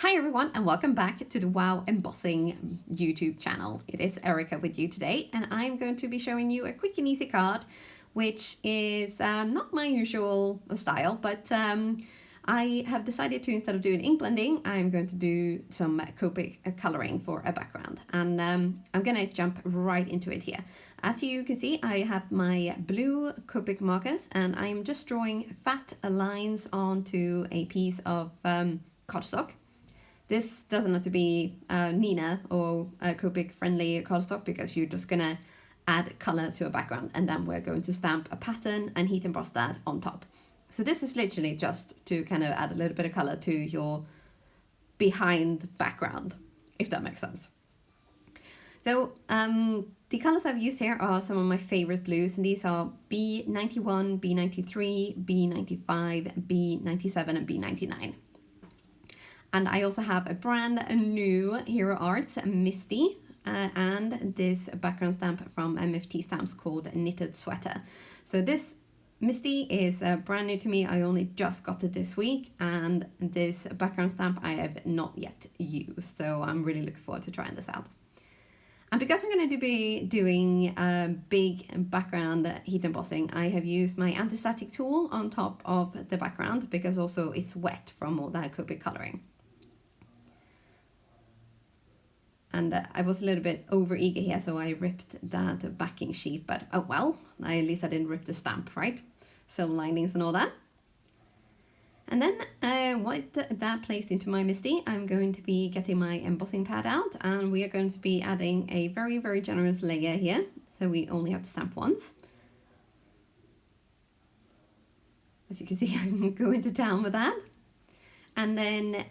Hi everyone and welcome back to the Wow Embossing YouTube channel. It is Erica with you today and I'm going to be showing you a quick and easy card which is not my usual style, but I have decided to, instead of doing ink blending, I'm going to do some Copic coloring for a background, and I'm going to jump right into it here. As you can see, I have my blue Copic markers and I'm just drawing fat lines onto a piece of cardstock. This doesn't have to be Nina or Copic friendly cardstock because you're just gonna add color to a background and then we're going to stamp a pattern and heat emboss that on top. So this is literally just to kind of add a little bit of color to your behind background, if that makes sense. So the colors I've used here are some of my favorite blues, and these are B91, B93, B95, B97 and B99. And I also have a brand new Hero Arts Misty and this background stamp from MFT Stamps called Knitted Sweater. So this Misty is brand new to me. I only just got it this week, and this background stamp I have not yet used. So I'm really looking forward to trying this out. And because I'm going to be doing big background heat embossing, I have used my anti-static tool on top of the background because also it's wet from all that Copic coloring. And I was a little bit over eager here, so I ripped that backing sheet, but oh well, at least I didn't rip the stamp, right? So linings and all that. And then with that placed into my Misty, I'm going to be getting my embossing pad out, and we are going to be adding a very, very generous layer here. So we only have to stamp once. As you can see, I'm going to town with that. And then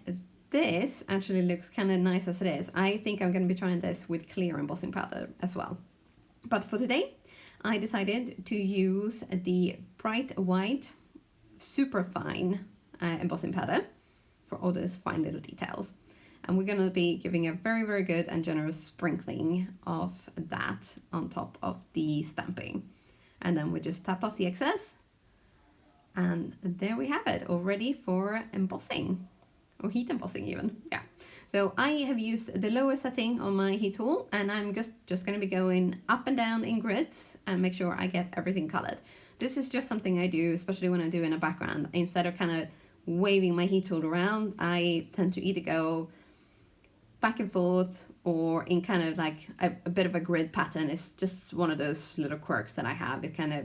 this actually looks kind of nice as it is. I think I'm going to be trying this with clear embossing powder as well. But for today, I decided to use the bright white super fine embossing powder for all those fine little details. And we're going to be giving a very, very good and generous sprinkling of that on top of the stamping. And then we just tap off the excess. And there we have it, all ready for embossing. Or heat embossing even, yeah. So I have used the lower setting on my heat tool, and I'm just going to be going up and down in grids and make sure I get everything colored. This is just something I do, especially when I'm doing a background. Instead of kind of waving my heat tool around, I tend to either go back and forth or in kind of like a bit of a grid pattern. It's just one of those little quirks that I have. It kind of,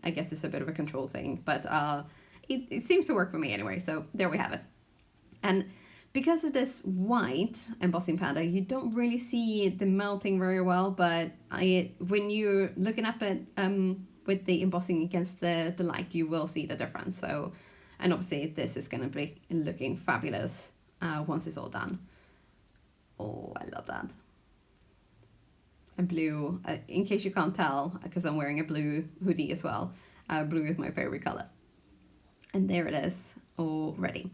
I guess it's a bit of a control thing, but it seems to work for me anyway. So there we have it. And because of this white embossing powder, you don't really see the melting very well, but when you're looking up at with the embossing against the light, you will see the difference. So, and obviously this is going to be looking fabulous once it's all done. Oh, I love that. And blue, in case you can't tell, because I'm wearing a blue hoodie as well, blue is my favorite color. And there it is, all ready.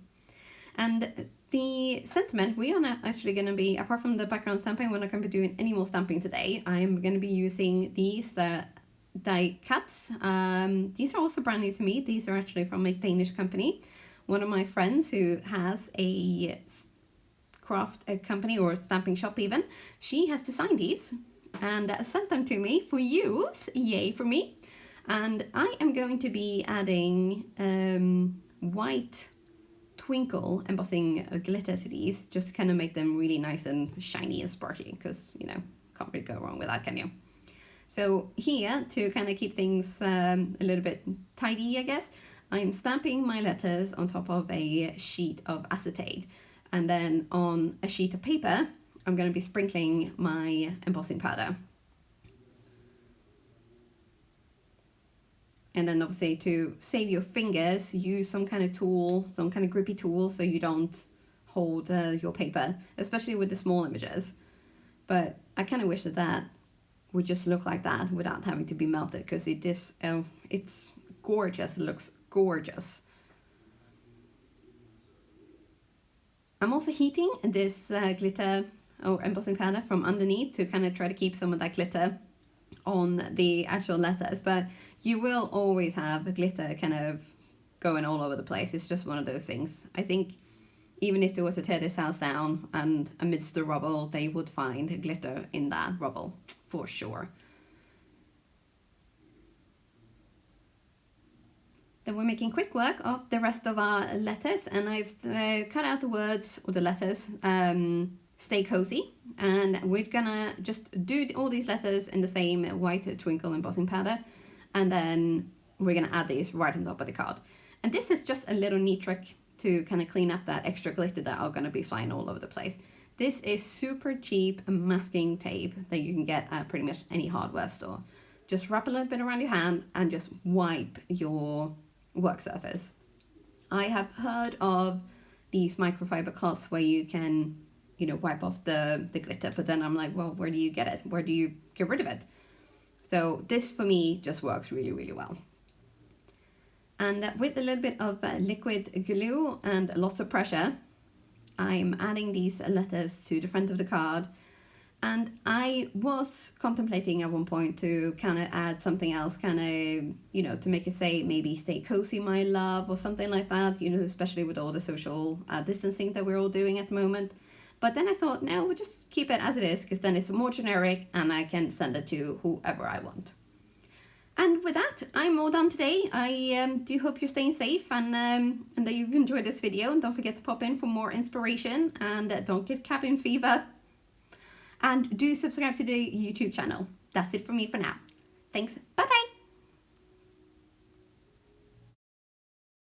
And the sentiment, we are not actually going to be, apart from the background stamping, we're not going to be doing any more stamping today. I'm going to be using these die cuts. These are also brand new to me. These are actually from a Danish company. One of my friends who has a craft company or stamping shop even, she has designed these and sent them to me for use. Yay for me. And I am going to be adding white twinkle embossing glitter to these, just to kind of make them really nice and shiny and sparkly, because you know, can't really go wrong with that, can you? So here, to kind of keep things a little bit tidy, I guess, I'm stamping my letters on top of a sheet of acetate, and then on a sheet of paper I'm going to be sprinkling my embossing powder. And then obviously, to save your fingers, use some kind of tool, some kind of grippy tool, so you don't hold your paper, especially with the small images. But I kind of wish that would just look like that without having to be melted, because it's gorgeous. It looks gorgeous. I'm also heating this glitter or embossing powder from underneath to kind of try to keep some of that glitter on the actual letters, but you will always have glitter kind of going all over the place. It's just one of those things. I think even if they were to tear this house down and amidst the rubble, they would find glitter in that rubble for sure. Then we're making quick work of the rest of our letters, and I've cut out the words or the letters, stay cozy, and we're gonna just do all these letters in the same white twinkle embossing powder, and then we're gonna add these right on top of the card. And this is just a little neat trick to kind of clean up that extra glitter that are gonna be flying all over the place. This is super cheap masking tape that you can get at pretty much any hardware store. Just wrap a little bit around your hand and just wipe your work surface. I have heard of these microfiber cloths where you can, wipe off the glitter, but then I'm like, well, where do you get it? Where do you get rid of it? So this for me just works really, really well. And with a little bit of liquid glue and lots of pressure, I'm adding these letters to the front of the card. And I was contemplating at one point to kind of add something else, to make it say maybe stay cozy, my love, or something like that, especially with all the social distancing that we're all doing at the moment. But then I thought, no, we'll just keep it as it is, because then it's more generic and I can send it to whoever I want. And with that, I'm all done today. I do hope you're staying safe and that you've enjoyed this video. And don't forget to pop in for more inspiration, and don't get cabin fever. And do subscribe to the YouTube channel. That's it from me for now. Thanks. Bye-bye.